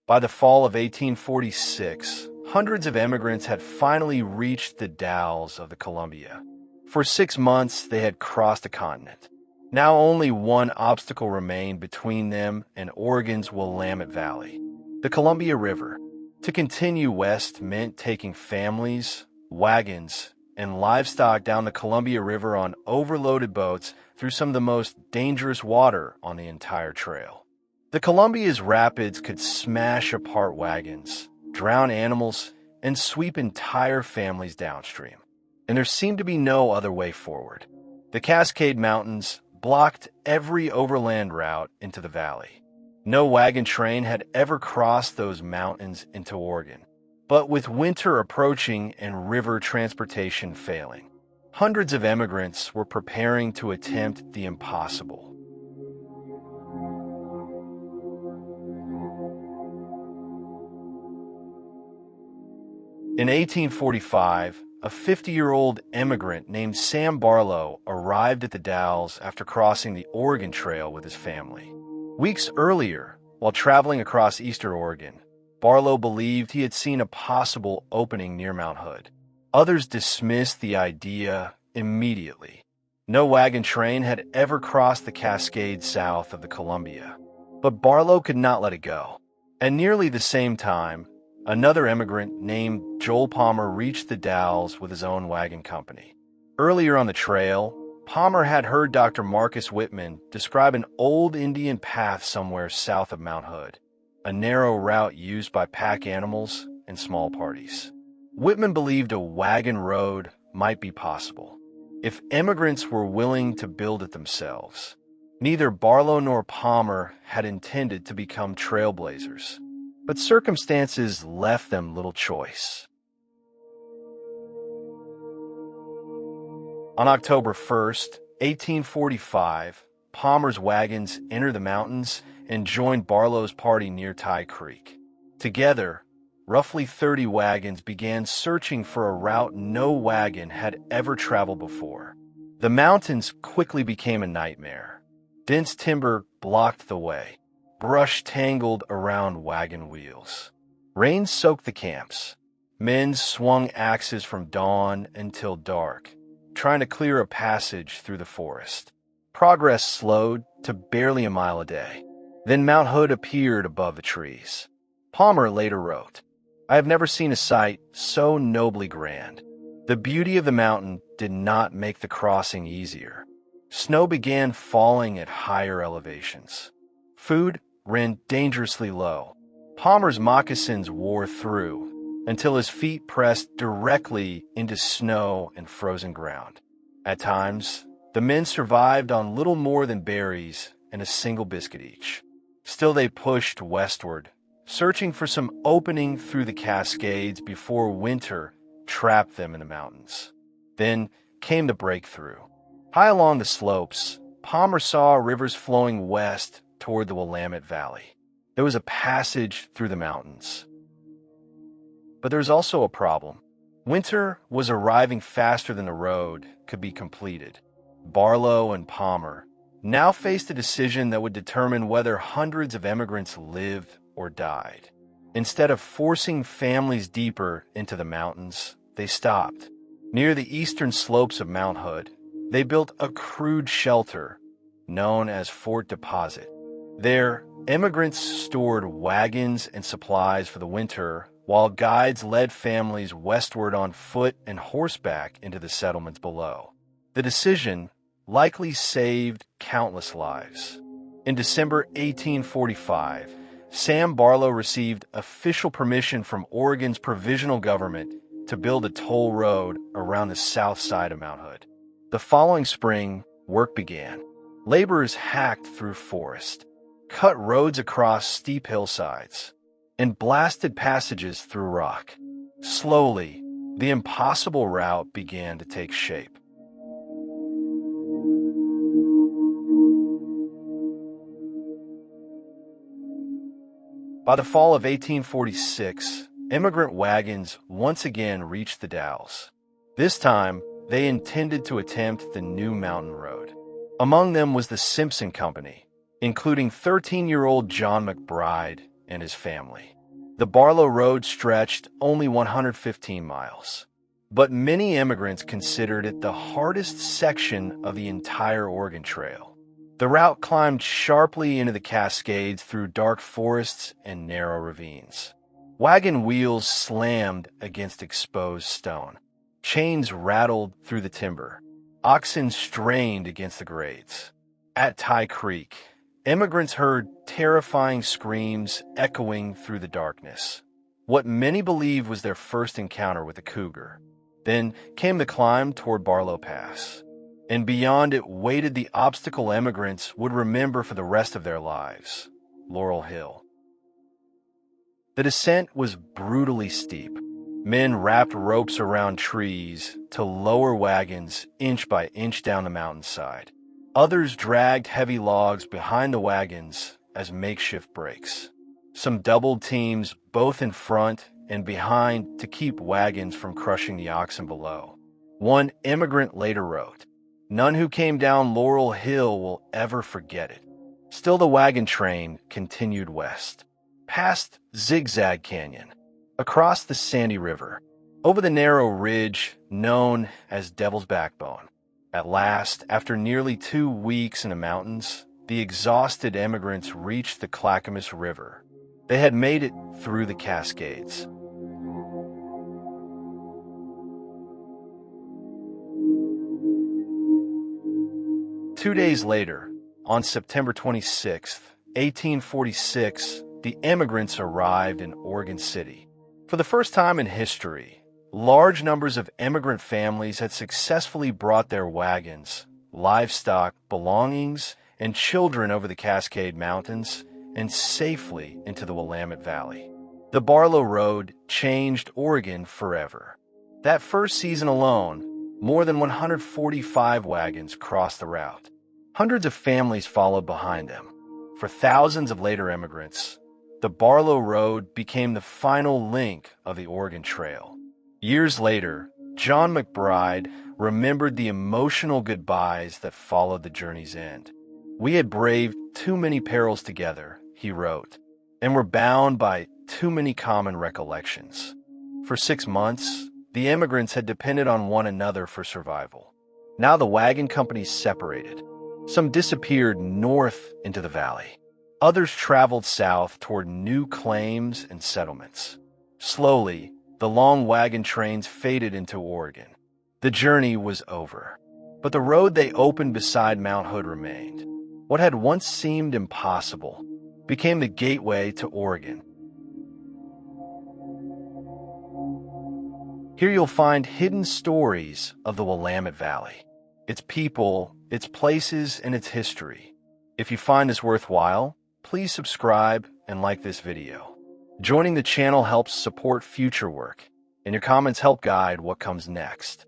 By the fall of 1846, hundreds of emigrants had finally reached the Dalles of the Columbia. For 6 months, they had crossed the continent. Now only one obstacle remained between them and Oregon's Willamette Valley, the Columbia River. To continue west meant taking families, wagons, and livestock down the Columbia River on overloaded boats through some of the most dangerous water on the entire trail. The Columbia's rapids could smash apart wagons, drown animals, and sweep entire families downstream. And there seemed to be no other way forward. The Cascade Mountains blocked every overland route into the valley. No wagon train had ever crossed those mountains into Oregon. But with winter approaching and river transportation failing, hundreds of emigrants were preparing to attempt the impossible. In 1845, a 50-year-old emigrant named Sam Barlow arrived at the Dalles after crossing the Oregon Trail with his family. Weeks earlier, while traveling across eastern Oregon, Barlow believed he had seen a possible opening near Mount Hood. Others dismissed the idea immediately. No wagon train had ever crossed the Cascades south of the Columbia. But Barlow could not let it go. At nearly the same time, another emigrant named Joel Palmer reached the Dalles with his own wagon company. Earlier on the trail, Palmer had heard Dr. Marcus Whitman describe an old Indian path somewhere south of Mount Hood, a narrow route used by pack animals and small parties. Whitman believed a wagon road might be possible, if emigrants were willing to build it themselves. Neither Barlow nor Palmer had intended to become trailblazers, but circumstances left them little choice. On October 1st, 1845, Palmer's wagons entered the mountains and joined Barlow's party near Tie Creek. Together, roughly 30 wagons began searching for a route no wagon had ever traveled before. The mountains quickly became a nightmare. Dense timber blocked the way. Brush tangled around wagon wheels. Rain soaked the camps. Men swung axes from dawn until dark, trying to clear a passage through the forest. Progress slowed to barely a mile a day. Then Mount Hood appeared above the trees. Palmer later wrote, "I have never seen a sight so nobly grand. The beauty of the mountain did not make the crossing easier. Snow began falling at higher elevations. Food ran dangerously low. Palmer's moccasins wore through until his feet pressed directly into snow and frozen ground. At times, the men survived on little more than berries and a single biscuit each. Still they pushed westward, searching for some opening through the Cascades before winter trapped them in the mountains. Then came the breakthrough. High along the slopes, Palmer saw rivers flowing west toward the Willamette Valley. There was a passage through the mountains. But there's also a problem. Winter was arriving faster than the road could be completed. Barlow and Palmer now faced a decision that would determine whether hundreds of emigrants lived or died. Instead of forcing families deeper into the mountains, they stopped. Near the eastern slopes of Mount Hood, they built a crude shelter known as Fort Deposit. There, immigrants stored wagons and supplies for the winter, while guides led families westward on foot and horseback into the settlements below. The decision likely saved countless lives. In December 1845, Sam Barlow received official permission from Oregon's provisional government to build a toll road around the south side of Mount Hood. The following spring, work began. Laborers hacked through forest, cut roads across steep hillsides, and blasted passages through rock. Slowly, the impossible route began to take shape. By the fall of 1846, immigrant wagons once again reached the Dalles. This time, they intended to attempt the new mountain road. Among them was the Simpson Company, including 13-year-old John McBride and his family. The Barlow Road stretched only 115 miles, but many immigrants considered it the hardest section of the entire Oregon Trail. The route climbed sharply into the Cascades through dark forests and narrow ravines. Wagon wheels slammed against exposed stone. Chains rattled through the timber. Oxen strained against the grades. At Tie Creek, immigrants heard terrifying screams echoing through the darkness. What many believed was their first encounter with a cougar. Then came the climb toward Barlow Pass, and beyond it waited the obstacle immigrants would remember for the rest of their lives, Laurel Hill. The descent was brutally steep. Men wrapped ropes around trees to lower wagons inch by inch down the mountainside. Others dragged heavy logs behind the wagons as makeshift brakes. Some doubled teams both in front and behind to keep wagons from crushing the oxen below. One immigrant later wrote, "None who came down Laurel Hill will ever forget it." Still the wagon train continued west, past Zigzag Canyon, across the Sandy River, over the narrow ridge known as Devil's Backbone. At last, after nearly 2 weeks in the mountains, the exhausted immigrants reached the Clackamas River. They had made it through the Cascades. Two days later, on September 26, 1846, the immigrants arrived in Oregon City. For the first time in history, large numbers of immigrant families had successfully brought their wagons, livestock, belongings, and children over the Cascade Mountains and safely into the Willamette Valley. The Barlow Road changed Oregon forever. That first season alone, more than 145 wagons crossed the route. Hundreds of families followed behind them. For thousands of later immigrants, the Barlow Road became the final link of the Oregon Trail. Years later, John McBride remembered the emotional goodbyes that followed the journey's end. "We had braved too many perils together," he wrote, "and were bound by too many common recollections." For 6 months, the immigrants had depended on one another for survival. Now the wagon companies separated. Some disappeared north into the valley. Others traveled south toward new claims and settlements. Slowly, the long wagon trains faded into Oregon. The journey was over, but the road they opened beside Mount Hood remained. What had once seemed impossible became the gateway to Oregon. Here you'll find hidden stories of the Willamette Valley, its people, its places, and its history. If you find this worthwhile, please subscribe and like this video. Joining the channel helps support future work, and your comments help guide what comes next.